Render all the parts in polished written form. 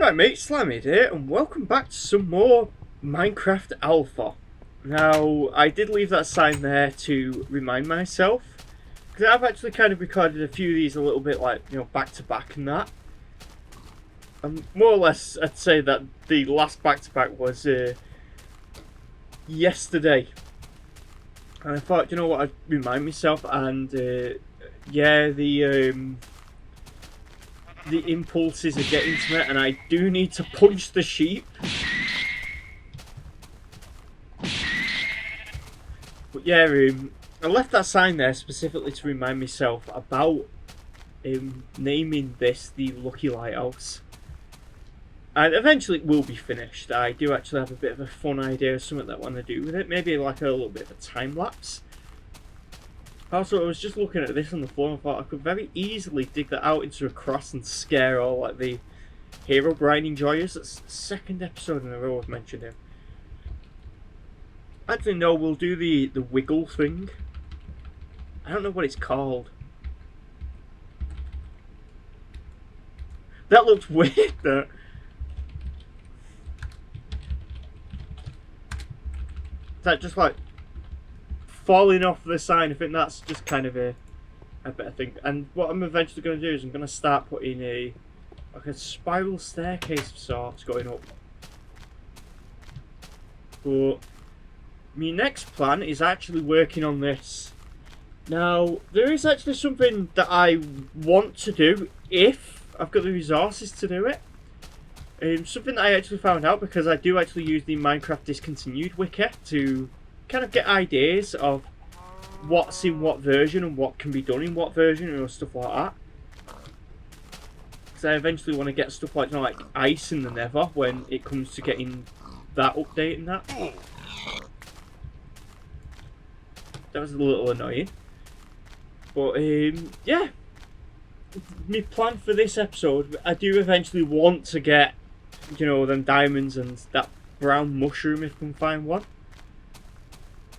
Right mate, Slamid here, and welcome back to some more Minecraft Alpha. Now, I did leave that sign there to remind myself, because I've actually kind of recorded a few of these a little bit like, back to back and that. And more or less, I'd say that the last back to back was yesterday. And I thought, you know what, I'd remind myself, and yeah, the impulses are getting to me, and I do need to punch the sheep. But yeah, I left that sign there specifically to remind myself about naming this the Lucky Lighthouse. And eventually it will be finished. I do actually have a bit of a fun idea of something that I want to do with it. Maybe like a little bit of a time lapse. Also, I was just looking at this on the floor and thought I could very easily dig that out into a cross and scare all like the Herobrine enjoyers. That's the second episode in a row I've mentioned him. Actually, no, we'll do the wiggle thing. I don't know what it's called. That looks weird, though. Is that just like falling off the sign? I think that's just kind of a better thing. And what I'm eventually going to do is I'm going to start putting a spiral staircase of sorts going up. But my next plan is actually working on this. Now, there is actually something that I want to do if I've got the resources to do it. Something that I actually found out because I do actually use the Minecraft Discontinued wiki to kind of get ideas of what's in what version and what can be done in what version and stuff like that. Because I eventually want to get stuff like, like ice in the Nether when it comes to getting that update and that. That was a little annoying. But yeah, my plan for this episode, I do eventually want to get, them diamonds and that brown mushroom if I can find one.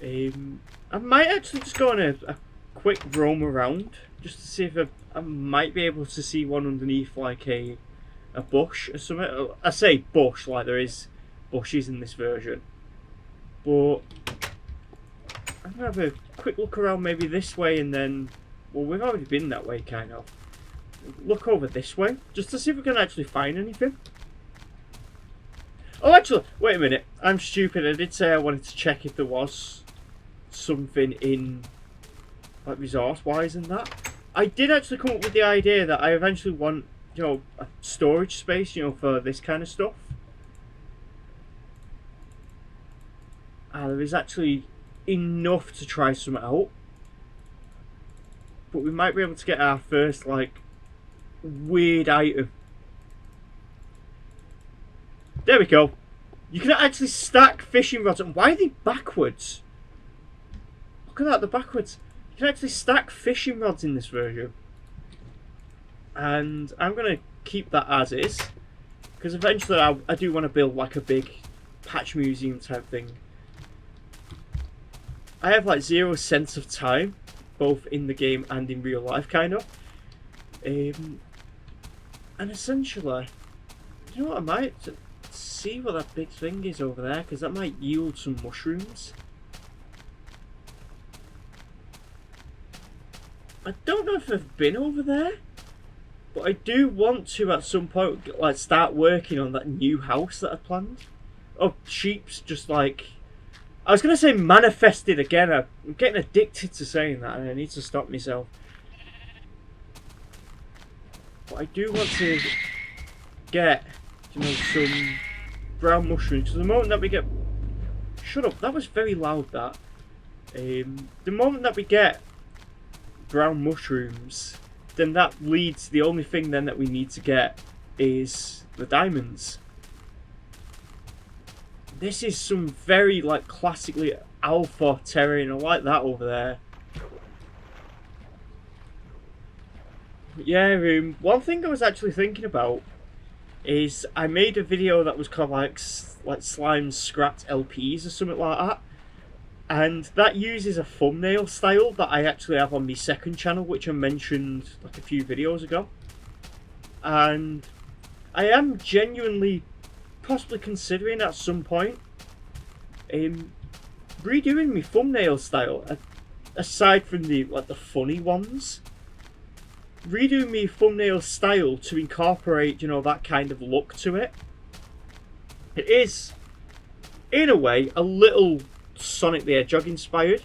I might actually just go on a quick roam around just to see if I might be able to see one underneath like a bush or something. I say bush like there is bushes in this version, but I'm gonna have a quick look around maybe this way and then, well, we've already been that way kind of. Look over this way just to see if we can actually find anything. Oh, actually, wait a minute. I'm stupid. I did say I wanted to check if there was something in, like, resource-wise and that. I did actually come up with the idea that I eventually want, a storage space, for this kind of stuff. There is actually enough to try some out. But we might be able to get our first, like, weird item. There we go. You can actually stack fishing rods. And why are they backwards? Look at that, they're backwards. You can actually stack fishing rods in this version. And I'm going to keep that as is. Because eventually I do want to build like a big patch museum type thing. I have like zero sense of time. Both in the game and in real life, kind of. And essentially, you know what, I might see what that big thing is over there, because that might yield some mushrooms. I don't know if I've been over there, but I do want to at some point like start working on that new house that I planned. Oh, sheep's just like, I was going to say manifested again. I'm getting addicted to saying that and I need to stop myself. But I do want to get, some brown mushrooms. Because the moment that we get... Shut up, that was very loud, that. The moment that we get brown mushrooms, then that leads... The only thing then that we need to get is the diamonds. This is some very, like, classically alpha terrain. I like that over there. Yeah, one thing I was actually thinking about is I made a video that was called, like Slime Scrapped LPs or something like that. And that uses a thumbnail style that I actually have on my second channel, which I mentioned, like, a few videos ago. And I am genuinely possibly considering at some point redoing my thumbnail style, aside from the funny ones. Redoing my thumbnail style to incorporate, you know, that kind of look to it. It is, in a way, a little Sonic the Hedgehog inspired.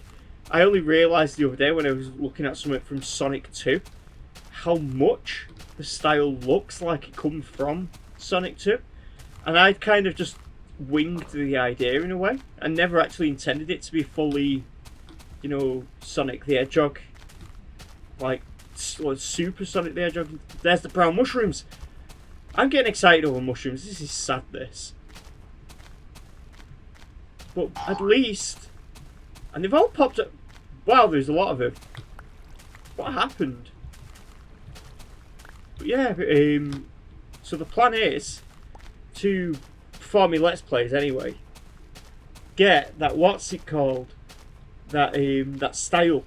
I only realised the other day when I was looking at something from Sonic 2 how much the style looks like it comes from Sonic 2. And I'd kind of just winged the idea in a way. I never actually intended it to be fully, you know, Sonic the Hedgehog. Like, Super Sonic the Hedgehog. There's the brown mushrooms. I'm getting excited over mushrooms. This is sad, this. But at least... And they've all popped up. Wow, there's a lot of them. What happened? But yeah, so the plan is to, for me Let's Plays anyway, get that, what's it called? That style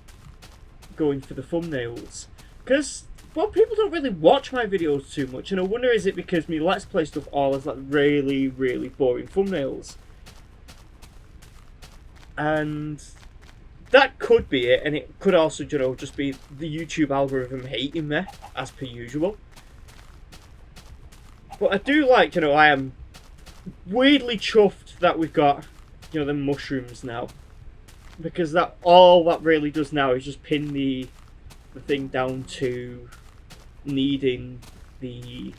going for the thumbnails. Because, well, people don't really watch my videos too much, and I wonder, is it because me Let's Play stuff all has like really, really boring thumbnails? And that could be it, and it could also, you know, just be the YouTube algorithm hating me, as per usual. But I do like, you know, I am weirdly chuffed that we've got, you know, the mushrooms now. Because that, all that really does now is just pin the thing down to needing the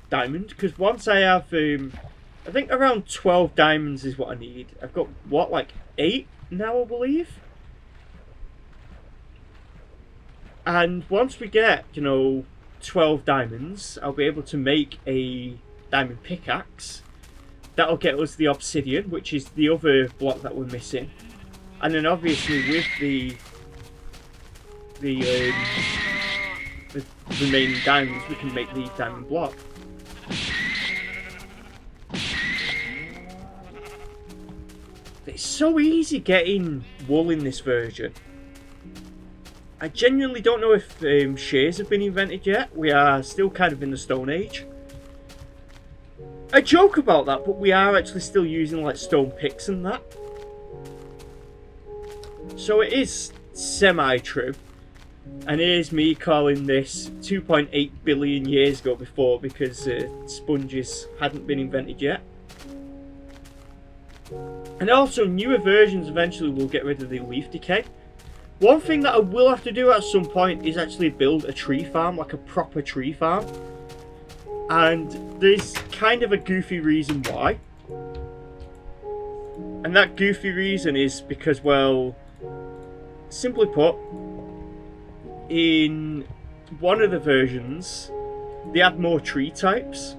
diamond. Because once I have, I think around 12 diamonds is what I need. I've got, what, like 8 now, I believe? And once we get, you know, 12 diamonds, I'll be able to make a diamond pickaxe. That'll get us the obsidian, which is the other block that we're missing. And then obviously with the remaining diamonds, we can make the diamond block. It's so easy getting wool in this version. I genuinely don't know if shears have been invented yet. We are still kind of in the Stone Age. I joke about that, but we are actually still using like stone picks and that. So it is semi-true. And here's me calling this 2.8 billion years ago before, because sponges hadn't been invented yet. And also, newer versions eventually will get rid of the leaf decay. One thing that I will have to do at some point is actually build a tree farm, like a proper tree farm. And there's kind of a goofy reason why. And that goofy reason is because, well, simply put, in one of the versions, they add more tree types.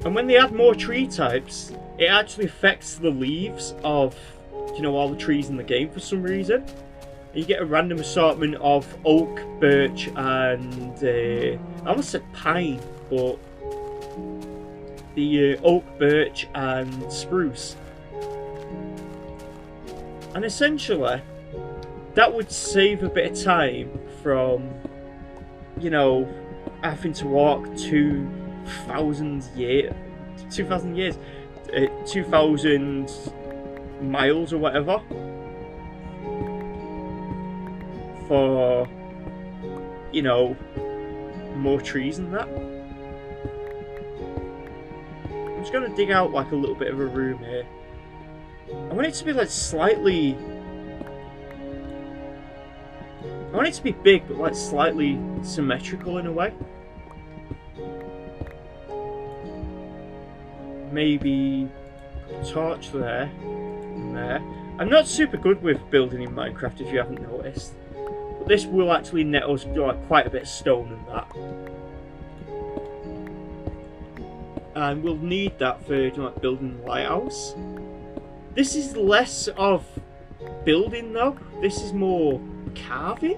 And when they add more tree types, it actually affects the leaves of, you know, all the trees in the game for some reason. And you get a random assortment of oak, birch, and I almost said pine, but the oak, birch, and spruce. And essentially, that would save a bit of time from, you know, having to walk 2,000 years, 2,000 miles or whatever for, you know, more trees and that. I'm just gonna dig out like a little bit of a room here. I want it to be like slightly, I want it to be big but like slightly symmetrical in a way. Maybe a torch there and there. I'm not super good with building in Minecraft, if you haven't noticed. But this will actually net us like quite a bit of stone and that. And we'll need that for, you know, like building the lighthouse. This is less of building though. This is more carving.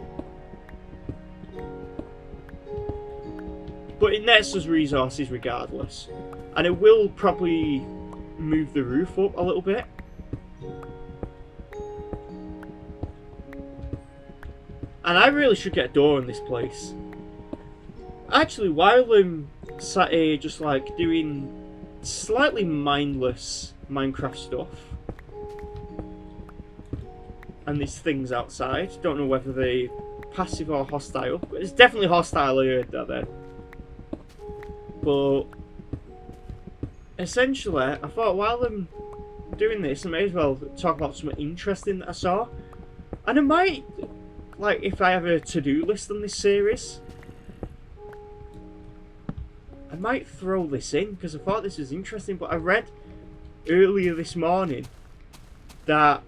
But it nets us resources regardless. And it will probably move the roof up a little bit. And I really should get a door in this place. Actually, while I'm sat here just like doing slightly mindless Minecraft stuff, and these things outside, don't know whether they're passive or hostile, but it's definitely hostile. I heard that then. But essentially, I thought while I'm doing this, I may as well talk about something interesting that I saw. And I might, like, if I have a to-do list on this series, I might throw this in, because I thought this was interesting. But I read earlier this morning that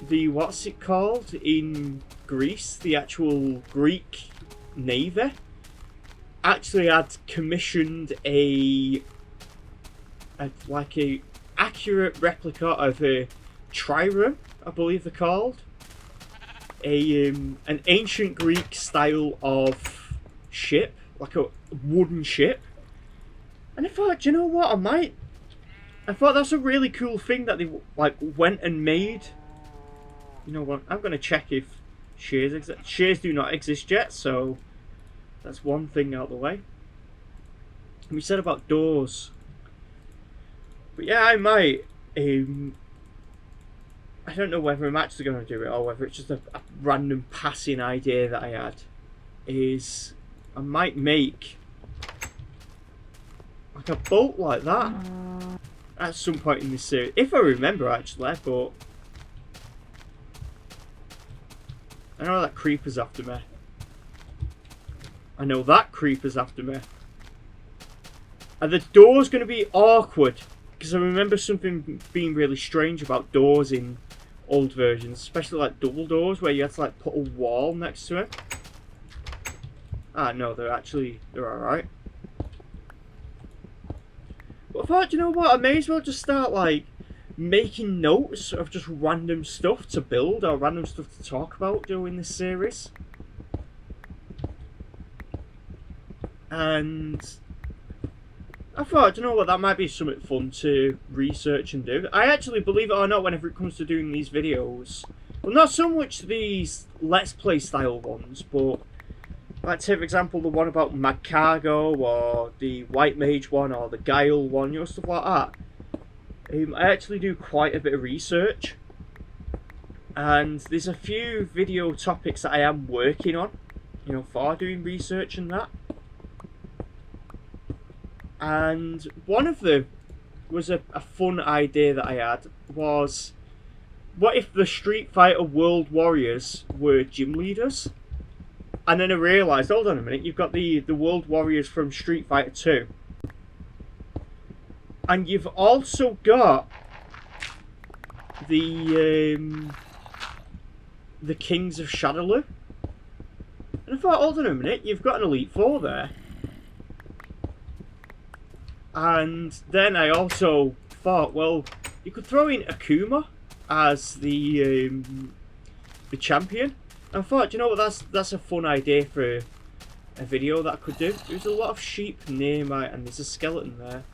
the, what's it called, in Greece, the actual Greek Navy, actually had commissioned a accurate replica of a trireme, I believe they're called. An ancient Greek style of ship, like a wooden ship. And I thought, do you know what, I thought that's a really cool thing that they like went and made. You know what, I'm going to check if shares exist. Shares do not exist yet, so that's one thing out of the way. And we said about doors. But yeah, I might. I don't know whether I'm actually going to do it or whether it's just a random passing idea that I had. Is I might make like a boat like that at some point in this series, if I remember actually. But I know that creeper's after me. I know that creeper's after me. And the door's going to be awkward, because I remember something being really strange about doors in old versions, especially like double doors, where you had to like put a wall next to it. Ah, no, they're alright. But I thought, you know what, I may as well just start like making notes of just random stuff to build or random stuff to talk about during this series. And I thought, you know what, that might be something fun to research and do. I actually, believe it or not, whenever it comes to doing these videos, well, not so much these Let's Play style ones, but like, say for example, the one about Magcargo, or the White Mage one, or the Guile one, you know, stuff like that. I actually do quite a bit of research, and there's a few video topics that I am working on, you know, for doing research and that. And one of them was a fun idea that I had, was what if the Street Fighter World Warriors were gym leaders? And then I realised, hold on a minute, you've got the World Warriors from Street Fighter 2. And you've also got the Kings of Shadaloo. And I thought, hold on a minute, you've got an Elite Four there. And then I also thought, well, you could throw in Akuma as the champion. And I thought, you know what, that's a fun idea for a video that I could do. There's a lot of sheep near my, and there's a skeleton there.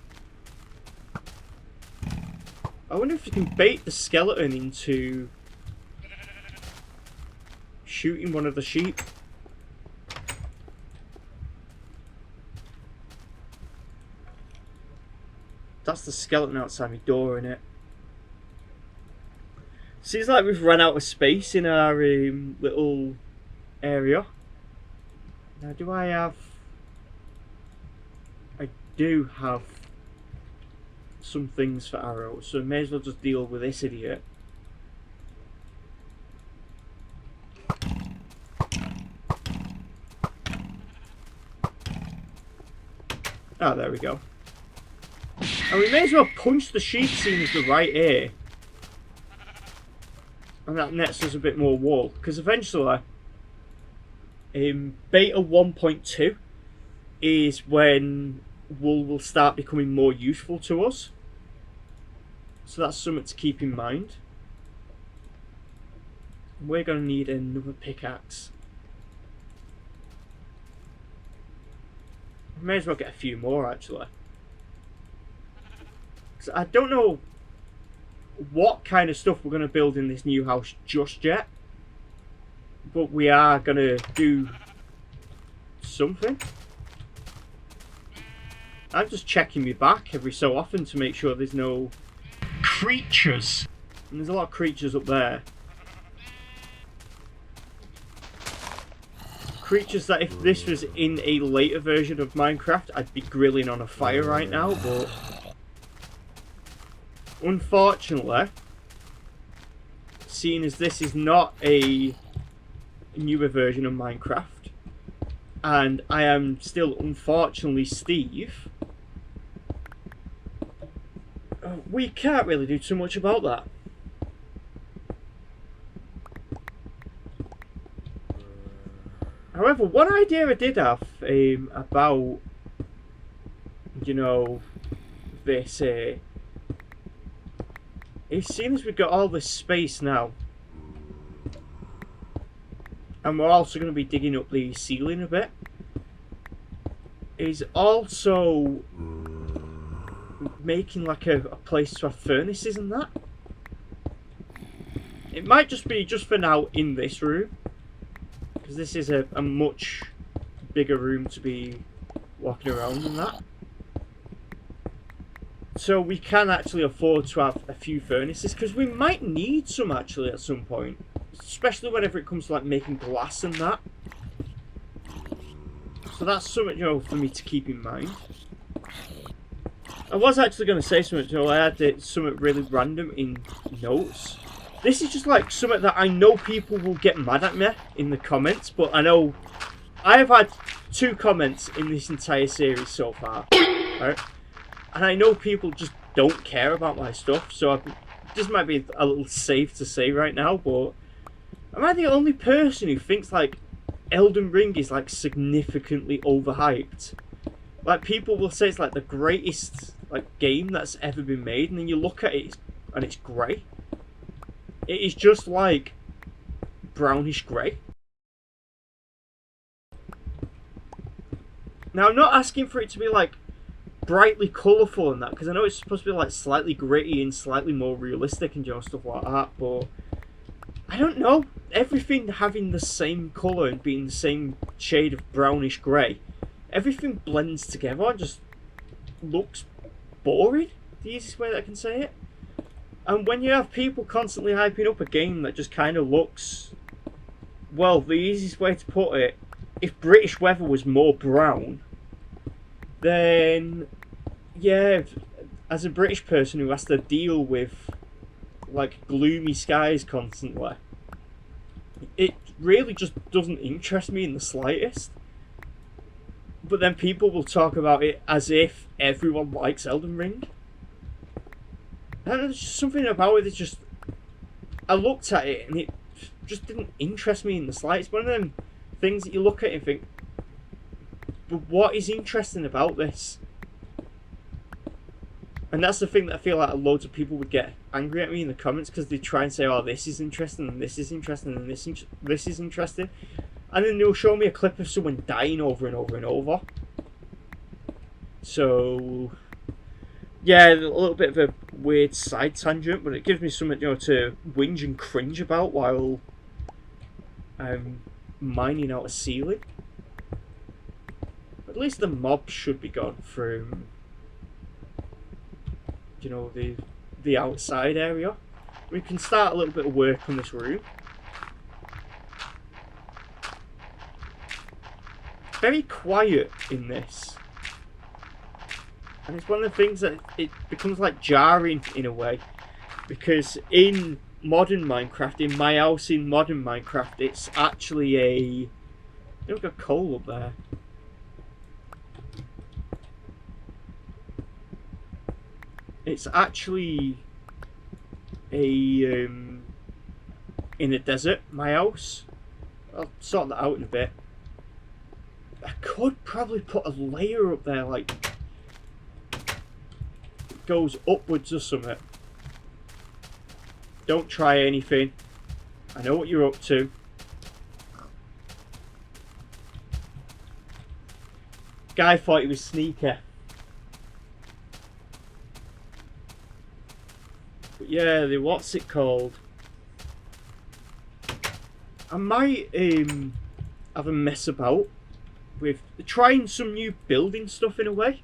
I wonder if you can bait the skeleton into shooting one of the sheep. That's the skeleton outside my door, innit? Seems like we've run out of space in our little area. Now, do I have... I do have some things for arrows, so I may as well just deal with this idiot. Oh, there we go. And we may as well punch the sheep, seeing as the right here. And that nets us a bit more wool, because eventually, beta 1.2 is when wool will start becoming more useful to us. So that's something to keep in mind. We're going to need another pickaxe. We may as well get a few more, actually. Because I don't know what kind of stuff we're going to build in this new house just yet. But we are going to do something. I'm just checking me back every so often to make sure there's no creatures. And there's a lot of creatures up there. Creatures that if this was in a later version of Minecraft, I'd be grilling on a fire right now, but unfortunately, seeing as this is not a newer version of Minecraft, and I am still, unfortunately, Steve, we can't really do too much about that. However, one idea I did have about, you know, this is seeing as we've got all this space now, and we're also going to be digging up the ceiling a bit, is also making like a place to have furnaces and that. It might just be just for now in this room, because this is a much bigger room to be walking around in that. So we can actually afford to have a few furnaces, because we might need some actually at some point. Especially whenever it comes to like making glass and that. So that's something, you know, for me to keep in mind. I was actually going to say something, you know, I had something really random in notes. This is just like something that I know people will get mad at me in the comments, but I know I have had 2 comments in this entire series so far, right? And I know people just don't care about my stuff, so this might be a little safe to say right now, but am I the only person who thinks like Elden Ring is like significantly overhyped? Like people will say it's like the greatest like game that's ever been made, and then you look at it and it's grey. It is just like brownish grey. Now I'm not asking for it to be like brightly colourful and that, because I know it's supposed to be like slightly gritty and slightly more realistic and, you know, stuff like that, but I don't know. Everything having the same colour and being the same shade of brownish grey, everything blends together and just looks boring, the easiest way that I can say it. And when you have people constantly hyping up a game that just kind of looks, well, the easiest way to put it, if British weather was more brown, then yeah, as a British person who has to deal with like gloomy skies constantly, it really just doesn't interest me in the slightest. But then people will talk about it as if everyone likes Elden Ring. And there's just something about it that just, I looked at it and it just didn't interest me in the slightest. One of them things that you look at and think, but what is interesting about this? And that's the thing that I feel like loads of people would get angry at me in the comments, because they try and say, oh, this is interesting, and this is interesting, and this is interesting. And then they'll show me a clip of someone dying over and over and over. So, yeah, a little bit of a weird side tangent, but it gives me something, you know, to whinge and cringe about while I'm mining out a ceiling. At least the mobs should be gone from, you know, the outside area. We can start a little bit of work on this room. Very quiet in this. And it's one of the things that it becomes like jarring in a way. Because in modern Minecraft, in my house in modern Minecraft, it's actually a... We've got coal up there. It's actually a in a desert, my house. I'll sort that out in a bit. I could probably put a layer up there, like goes upwards or something. Don't try anything. I know what you're up to. Guy thought he was sneaky. But yeah, what's it called? I might have a mess about with trying some new building stuff in a way.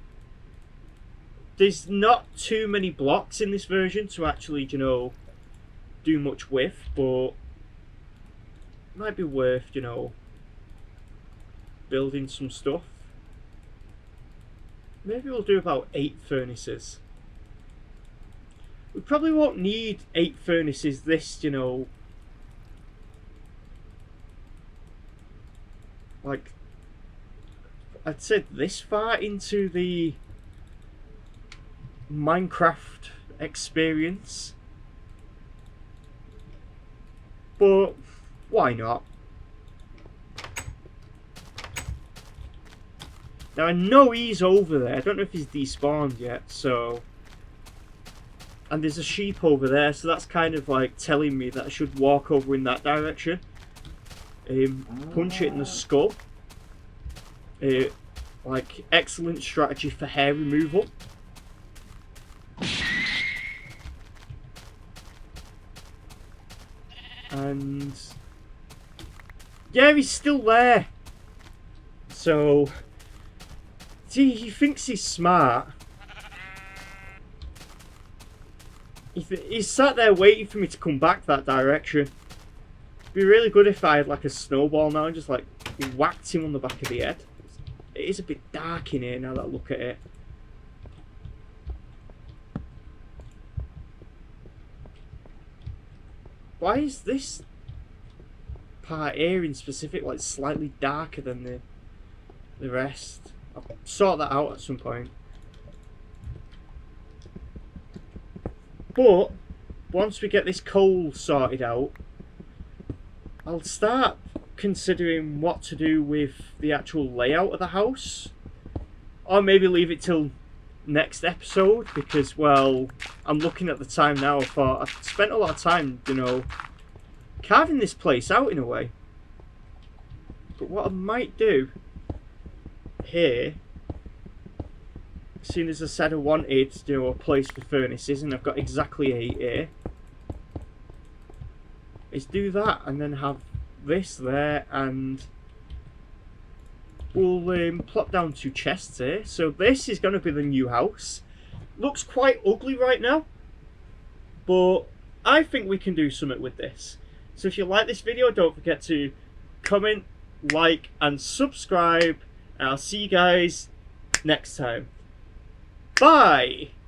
there's not too many blocks in this version to actually, you know, do much with, but might be worth, you know, building some stuff. Maybe we'll do about 8 furnaces. We probably won't need 8 furnaces this, you know, like, I'd say this far into the Minecraft experience. But why not? Now I know he's over there. I don't know if he's despawned yet, so... And there's a sheep over there, so that's kind of like telling me that I should walk over in that direction. Punch it in the skull. Like, excellent strategy for hair removal. And... yeah, he's still there. So... see, he thinks he's smart. He's sat there waiting for me to come back that direction. It'd be really good if I had like a snowball now and just like whacked him on the back of the head. It is a bit dark in here now that I look at it. Why is this part here in specific like slightly darker than the rest? I'll sort that out at some point. But once we get this coal sorted out, I'll start considering what to do with the actual layout of the house. Or maybe leave it till next episode, because, well, I'm looking at the time now. I thought I've spent a lot of time, you know, carving this place out in a way. But what I might do here, as soon as I said I wanted, you know, a place for furnaces, and I've got exactly 8 here, is do that and then have this there, and we'll plop down 2 chests here. So this is going to be the new house. Looks quite ugly right now, but I think we can do something with this. So if you like this video, don't forget to comment, like and subscribe, and I'll see you guys next time. Bye!